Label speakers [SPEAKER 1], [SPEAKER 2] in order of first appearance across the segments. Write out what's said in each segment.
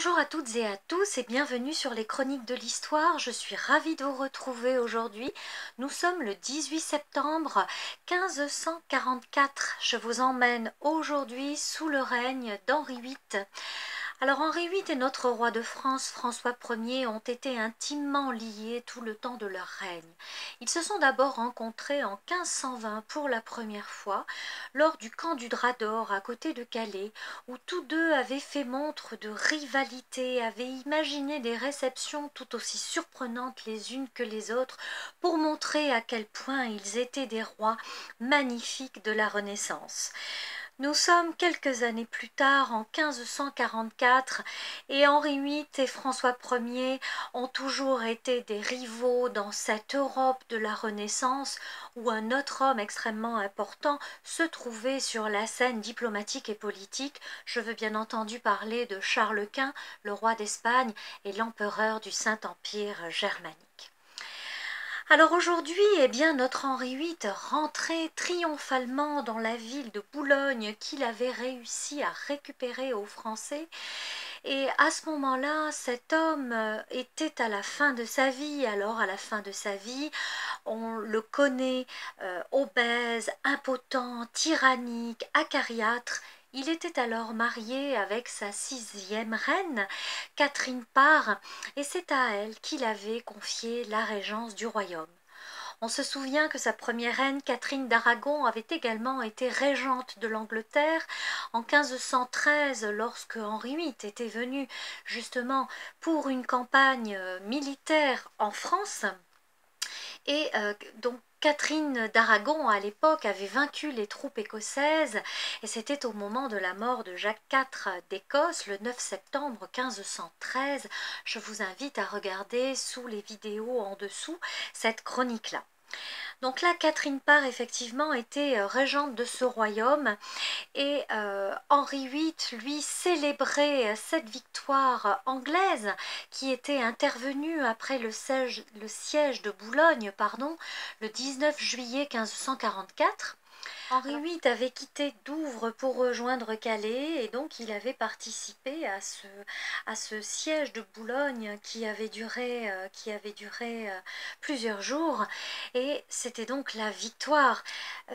[SPEAKER 1] Bonjour à toutes et à tous et bienvenue sur les Chroniques de l'Histoire. Je suis ravie de vous retrouver aujourd'hui. Nous sommes le 18 septembre 1544. Je vous emmène aujourd'hui sous le règne d'Henri VIII. Alors Henri VIII et notre roi de France, François Ier, ont été intimement liés tout le temps de leur règne. Ils se sont d'abord rencontrés en 1520 pour la première fois, lors du camp du Drap d'Or à côté de Calais, où tous deux avaient fait montre de rivalité, avaient imaginé des réceptions tout aussi surprenantes les unes que les autres, pour montrer à quel point ils étaient des rois magnifiques de la Renaissance. Nous sommes quelques années plus tard, en 1544, et Henri VIII et François Ier ont toujours été des rivaux dans cette Europe de la Renaissance où un autre homme extrêmement important se trouvait sur la scène diplomatique et politique. Je veux bien entendu parler de Charles Quint, le roi d'Espagne et l'empereur du Saint-Empire germanique. Alors aujourd'hui, eh bien, notre Henri VIII rentrait triomphalement dans la ville de Boulogne qu'il avait réussi à récupérer aux Français. Et à ce moment-là, cet homme était à la fin de sa vie. Alors à la fin de sa vie, on le connaît obèse, impotent, tyrannique, acariâtre. Il était alors marié avec sa sixième reine, Catherine Parr, et c'est à elle qu'il avait confié la régence du royaume. On se souvient que sa première reine, Catherine d'Aragon, avait également été régente de l'Angleterre en 1513, lorsque Henri VIII était venu justement pour une campagne militaire en France. Et donc Catherine d'Aragon, à l'époque, avait vaincu les troupes écossaises, et c'était au moment de la mort de Jacques IV d'Écosse, le 9 septembre 1513. Je vous invite à regarder sous les vidéos en dessous cette chronique-là. Donc là, Catherine Parr, effectivement, était régente de ce royaume, et Henri VIII, lui, célébrait cette victoire anglaise qui était intervenue après le siège de Boulogne, le 19 juillet 1544. Henri VIII avait quitté Douvres pour rejoindre Calais, et donc il avait participé à ce siège de Boulogne qui avait duré plusieurs jours, et c'était donc la victoire.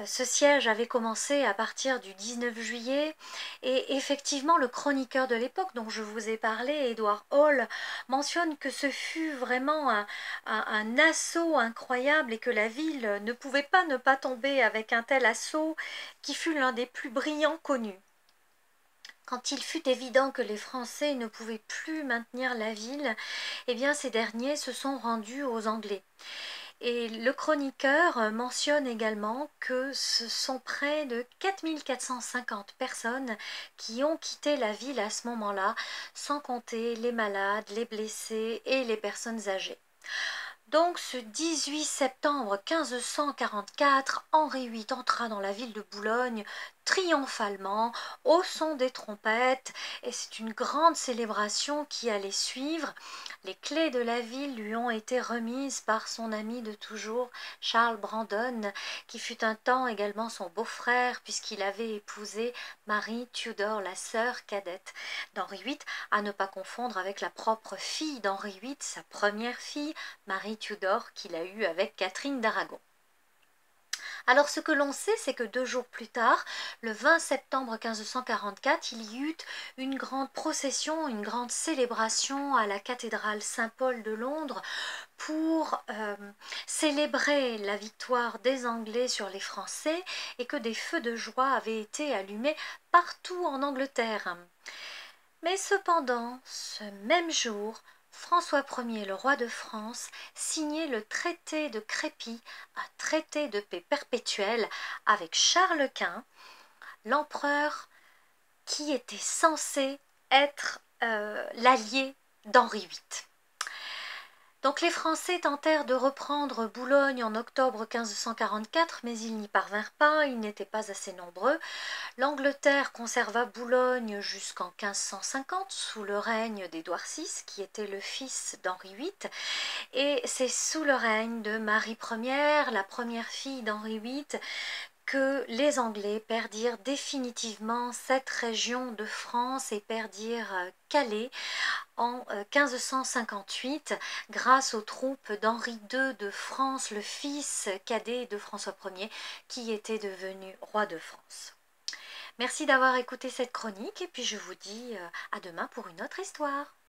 [SPEAKER 1] Ce siège avait commencé à partir du 19 juillet, et effectivement le chroniqueur de l'époque dont je vous ai parlé, Édouard Hall, mentionne que ce fut vraiment un assaut incroyable et que la ville ne pouvait pas ne pas tomber avec un tel assaut qui fut l'un des plus brillants connus. Quand il fut évident que les Français ne pouvaient plus maintenir la ville, eh bien ces derniers se sont rendus aux Anglais. Et le chroniqueur mentionne également que ce sont près de 4450 personnes qui ont quitté la ville à ce moment-là, sans compter les malades, les blessés et les personnes âgées. Donc ce 18 septembre 1544, Henri VIII entra dans la ville de Boulogne triomphalement, au son des trompettes, et c'est une grande célébration qui allait suivre. Les clés de la ville lui ont été remises par son ami de toujours, Charles Brandon, qui fut un temps également son beau-frère, puisqu'il avait épousé Marie Tudor, la sœur cadette d'Henri VIII, à ne pas confondre avec la propre fille d'Henri VIII, sa première fille, Marie Tudor, qu'il a eue avec Catherine d'Aragon. Alors ce que l'on sait, c'est que 2 jours plus tard, le 20 septembre 1544, il y eut une grande procession, une grande célébration à la cathédrale Saint-Paul de Londres pour célébrer la victoire des Anglais sur les Français, et que des feux de joie avaient été allumés partout en Angleterre. Mais cependant, ce même jour, François Ier, le roi de France, signait le traité de Crépy, un traité de paix perpétuelle avec Charles Quint, l'empereur qui était censé être l'allié d'Henri VIII. Donc les Français tentèrent de reprendre Boulogne en octobre 1544, mais ils n'y parvinrent pas, ils n'étaient pas assez nombreux. L'Angleterre conserva Boulogne jusqu'en 1550, sous le règne d'Édouard VI, qui était le fils d'Henri VIII, et c'est sous le règne de Marie Ier, la première fille d'Henri VIII, que les Anglais perdirent définitivement cette région de France et perdirent Calais en 1558 grâce aux troupes d'Henri II de France, le fils cadet de François Ier, qui était devenu roi de France. Merci d'avoir écouté cette chronique et puis je vous dis à demain pour une autre histoire.